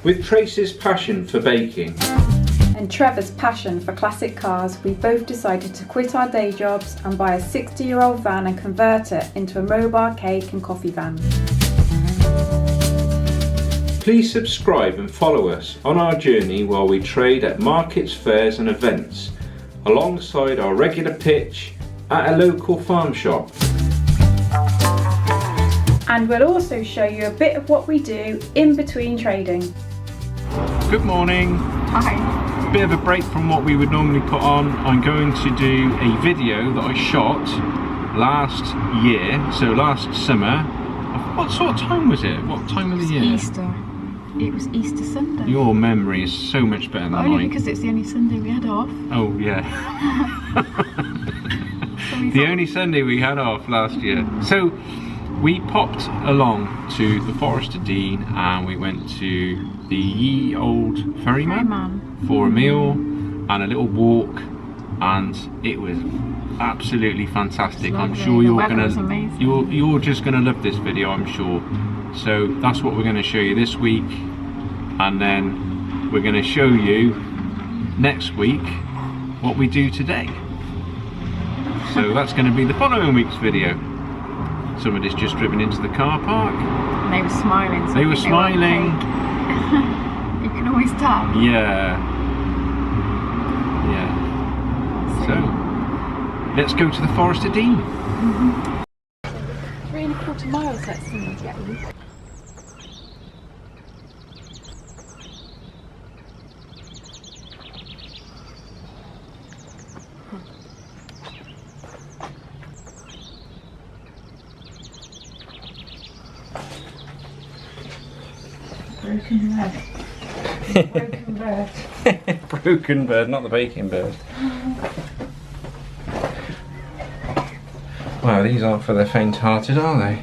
With Trace's passion for baking and Trevor's passion for classic cars, we both decided to quit our day jobs and buy a 60-year-old van and convert it into a mobile cake and coffee van. Please subscribe and follow us on our journey while we trade at markets, fairs and events, alongside our regular pitch at a local farm shop. And we'll also show you a bit of what we do in between trading. Good morning. Hi. Bit of a break from what we would normally put on. I'm going to do a video that I shot last year, so last summer. What sort of time was it? What time of the year? Easter. It was Easter Sunday. Your memory is so much better than mine. Only because it's the only Sunday we had off. Oh yeah. So the only Sunday we had off last year. So we popped along to the Forest of Dean and we went to the Ye Old Ferryman for a meal and a little walk, and it was absolutely fantastic. I'm sure you're just gonna love this video, I'm sure. So that's what we're going to show you this week, and then we're going to show you next week what we do today. So that's going to be the following week's video. Somebody's just driven into the car park. And they were smiling. So they were smiling. You can always tell. Yeah. Yeah. So let's go to the Forest of Dean. 3 1/4 miles, that's something to get you. Broken bird. Broken bird. Broken bird, not the baking bird. Wow, these aren't for the faint-hearted, are they?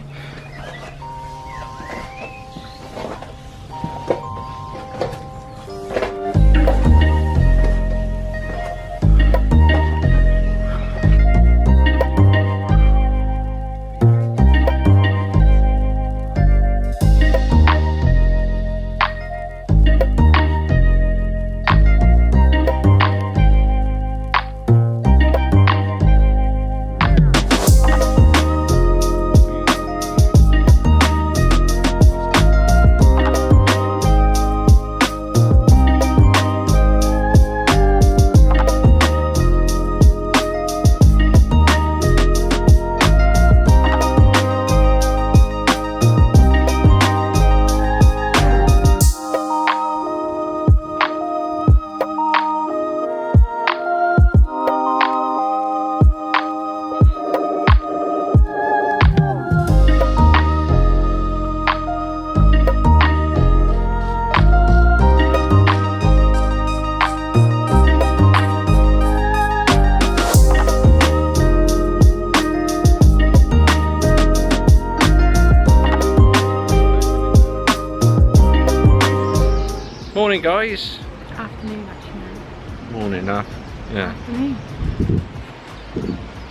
Morning guys. Afternoon actually. Morning now. Yeah. Afternoon.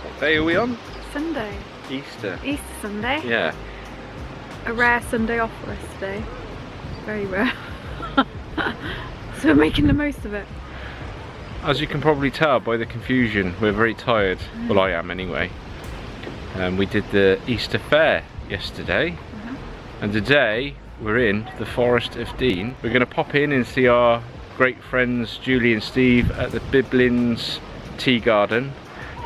What day are we on? Sunday. Easter. Easter Sunday. Yeah. A rare Sunday off for us today. Very rare. So we're making the most of it. As you can probably tell by the confusion, we're very tired. Well, I am anyway. We did the Easter Fair yesterday, and today we're in the Forest of Dean. We're going to pop in and see our great friends Julie and Steve at the Biblins tea garden,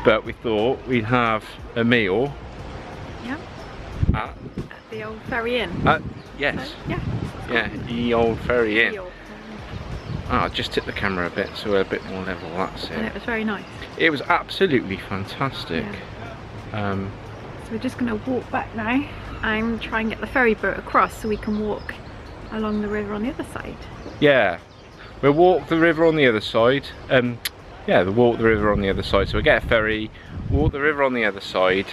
but we thought we'd have a meal at the old Ferrie Inn. Yes. Yeah. Yeah, Ye Old Ferrie Inn. I just tipped the camera a bit so we're a bit more level, that's it. And it was very nice. It was absolutely fantastic. Yeah. So we're just going to walk back now and try and get the ferry boat across so we can walk along the river on the other side. Yeah, we'll walk the river on the other side. Yeah, we'll walk the river on the other side. So we'll get a ferry, walk the river on the other side,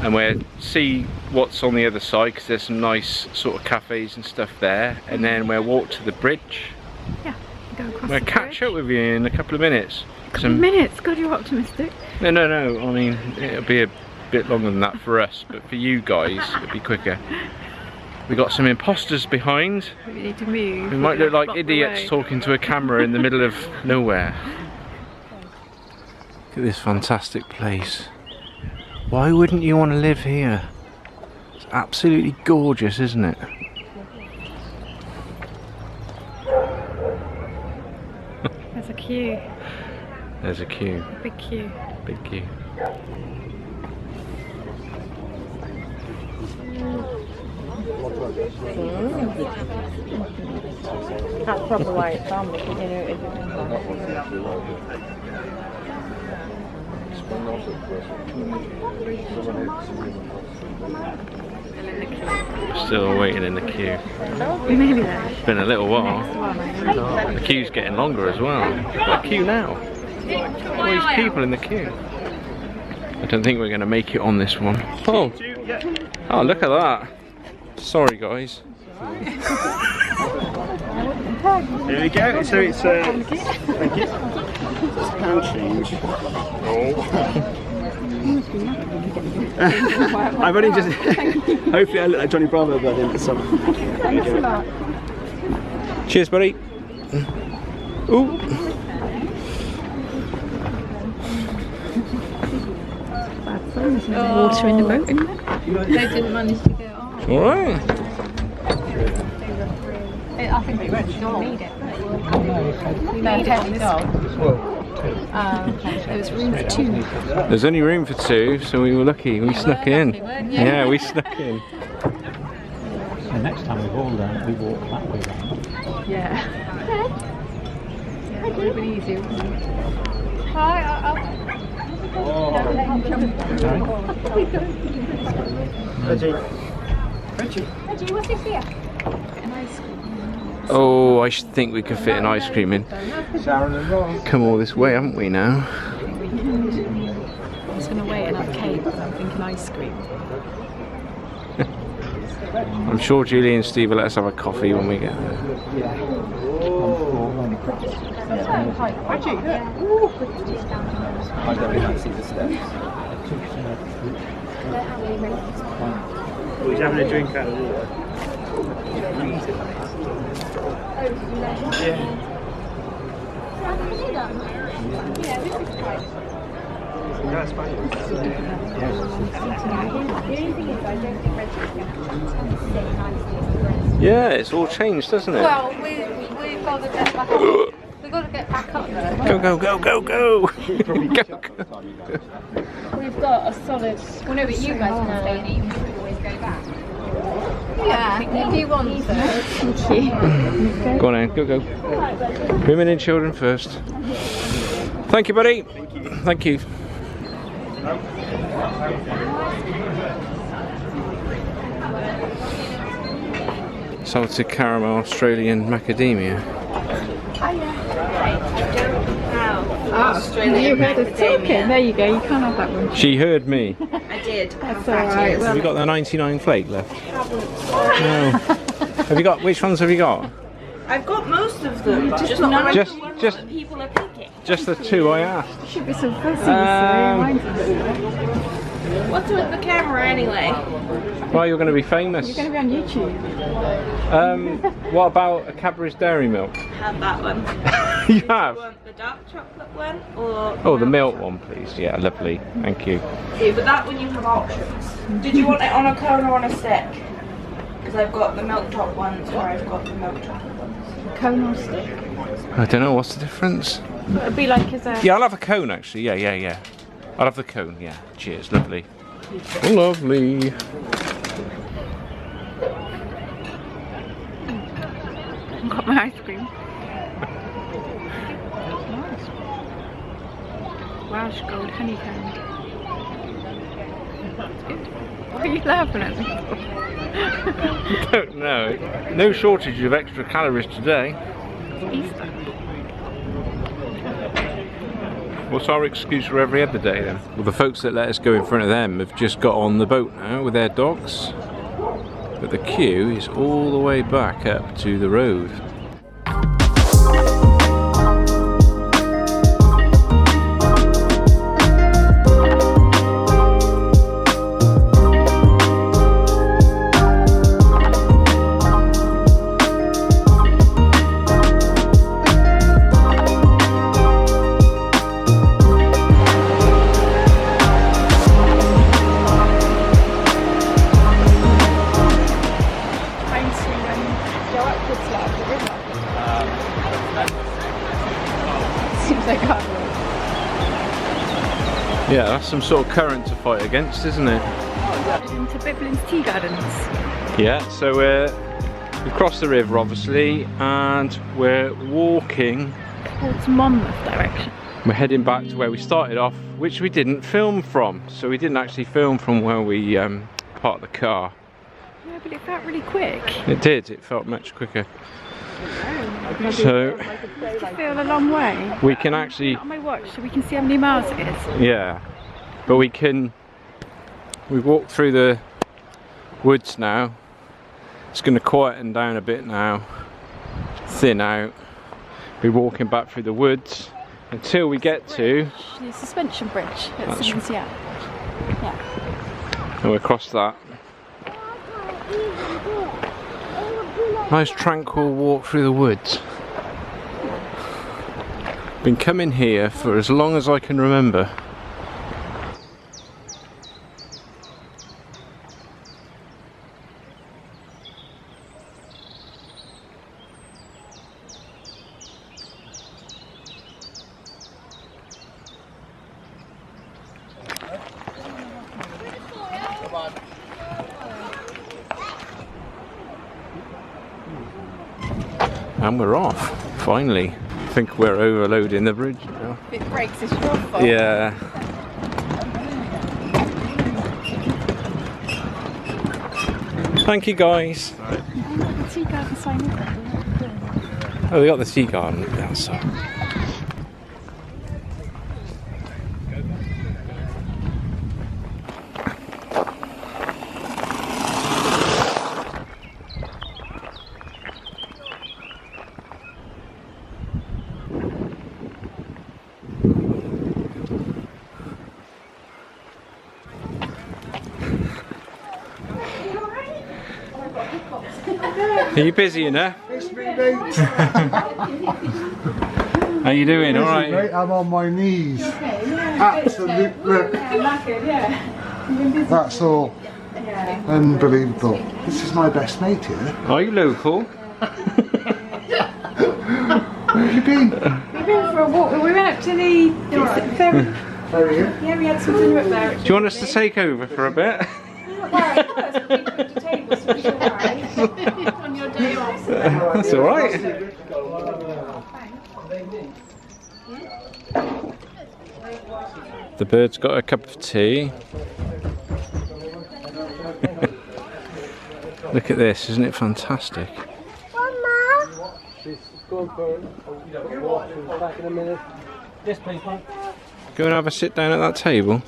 and we'll see what's on the other side because there's some nice sort of cafes and stuff there. And then we'll walk to the bridge. Yeah, go across We'll the catch bridge. up with you in a couple of minutes. Minutes? God, you're optimistic. No, I mean, it'll be a bit longer than that for us, but for you guys, it'll be quicker. We got some imposters behind. We need to move. We might look like Block the idiots way. talking to a camera in the middle of nowhere. Look at this fantastic place. Why wouldn't you want to live here? It's absolutely gorgeous, isn't it? There's a queue. There's a queue. Big queue. Big queue. That's probably why it's on, because you know it Still waiting in the queue. We're nearly there. It's been a little while. The queue's getting longer as well. What queue now? All these people in the queue. I don't think we're going to make it on this one. Oh, oh, look at that. Sorry, guys. Here we go. So it's thank you. It's pound change. Oh. I've only just. Hopefully, I look like Johnny Bravo, but then some. Thanks a lot. Cheers, buddy. Ooh. Water in the boat, isn't it? They didn't manage to get off. All right. I think they didn't need it. We made it on this one. There was room for two. There's only room for two, so we were lucky. We snuck in. Yeah, we snuck in. The next time we've all done it, we walk that way round. Yeah. Yeah, it would have been easier, wouldn't it? Hi, Reggie, what's this here? Oh, I should think we could fit an ice cream in. Sharon and Ross. Come all this way, haven't we now? I was going to wait and have cake, but I'm thinking ice cream. I'm sure Julie and Steve will let us have a coffee when we get there. Reggie, look. I don't really see the steps. Oh, he's having a drink out of water. Yeah. That's fine. Yeah, it's all changed, doesn't it? Well, we've got to get back up. We've got to get back up there. Go, go, go, go, go! Go, go. We've got a solid. Well, no, but you guys can stay and eat. We can always go back. Yeah, if you want to. Thank you. Go on then, go, go. Women and children first. Thank you, buddy. Thank you. Salted caramel Australian macadamia. You heard us talking. There you go. You can't have that one. She heard me. I did. That's all right. Have you got the 99 flake left? No. Have you got? Which ones have you got? I've got most of them, but just not Just that people are picking. just the two I asked. Should be some fuzzy, so mine's What's with the camera anyway? Well, you're going to be famous. You're going to be on YouTube. What about a Cadbury's Dairy Milk? Have that one. You Do have? you want the dark chocolate one or? Oh, the milk one, please. Yeah, lovely. Thank you. See, but that one you have options. Did you want it on a cone or on a stick? Because I've got the milk top ones or I've got the milk chocolate ones. Cone or stick? I don't know. What's the difference? It'd be like as a. Yeah, I'll have a cone actually. Yeah. I'll have the cone. Yeah. Cheers. Lovely. Lovely. I've got my ice cream. Nice. Welsh gold honeycomb. That's good. What are you laughing at me for? I don't know. No shortage of extra calories today. It's Easter. What's our excuse for every other day then? Well, the folks that let us go in front of them have just got on the boat now with their dogs. But the queue is all the way back up to the road. Yeah, that's some sort of current to fight against, isn't it? Into Biblins Tea Gardens. Yeah, so we've crossed the river obviously, and we're walking Towards Monmouth direction. We're heading back to where we started off, which we didn't film from. So we didn't actually film from where we parked the car. Yeah, but it felt really quick. It did, it felt much quicker. So I feel a long way. we can actually, On my watch, so we can see how many miles it is. yeah, but we walked through the woods now. It's going to quieten down a bit now, thin out. We're walking back through the woods until we get to The suspension bridge at Simmons Yard. Yeah. and we cross that. Nice tranquil walk through the woods. Been coming here for as long as I can remember. And we're off, finally. I think we're overloading the bridge now. If it breaks, it's your fault. Yeah. Thank you guys. The tea garden sign is there. Oh, they got the tea garden outside. Are you busy enough? It's me, mate. How you doing? All right. Mate, I'm on my knees. Absolutely. That's all. Unbelievable. This is my best mate here. Are you local? Where have you been? We've been for a walk. We went up to the ferry. Ferrie. Yeah, we had some dinner up there. Do you want us to take over for a bit? On your day off. That's all right. The bird's got a cup of tea. Look at this, isn't it fantastic? Yes, please, mate. Go and have a sit down at that table.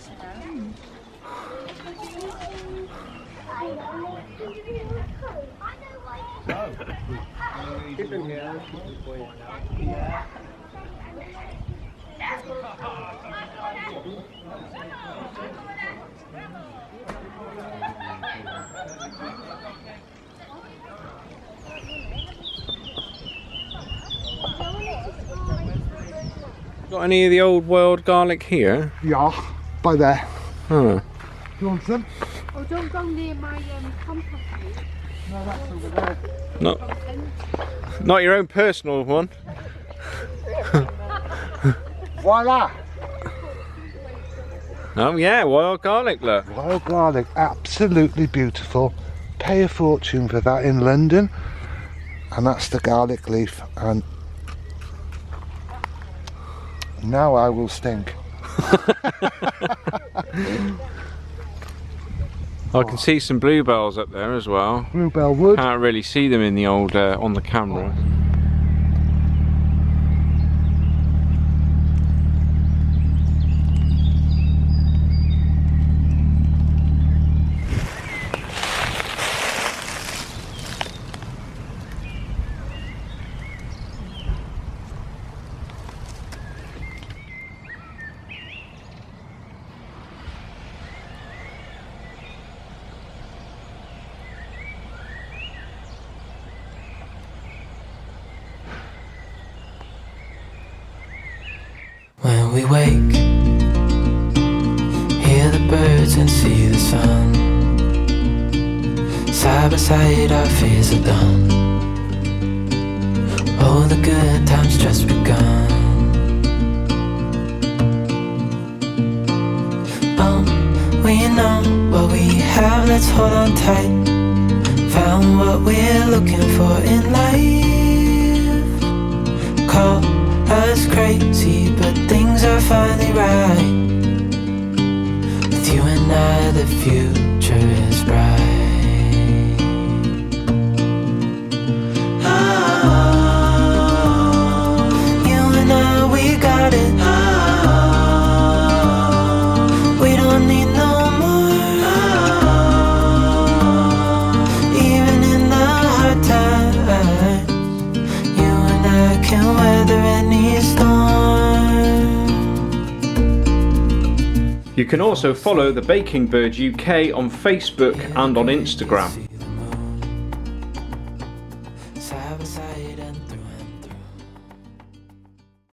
Got any of the old world garlic here? Yeah, by there. Huh. Do you want some? Oh, don't go near my compost. No, that's over there. Not your own personal one. Voila! Oh yeah, wild garlic, look. Wild garlic, absolutely beautiful. Pay a fortune for that in London. And that's the garlic leaf. And now I will stink. I can see some bluebells up there as well. Bluebell wood. Can't really see them in the old on the camera. When we wake, hear the birds and see the sun. Side by side our fears are done. Oh, the good times just begun. hold on tight. Found what we're looking for in life. Call us crazy, but things are finally right. With you and I, the future is bright. You and I, we got it. We don't need no more. Even in the hard times, you and I can weather any storm. You can also follow the Baking Bird UK on Facebook and on Instagram. Side by side and through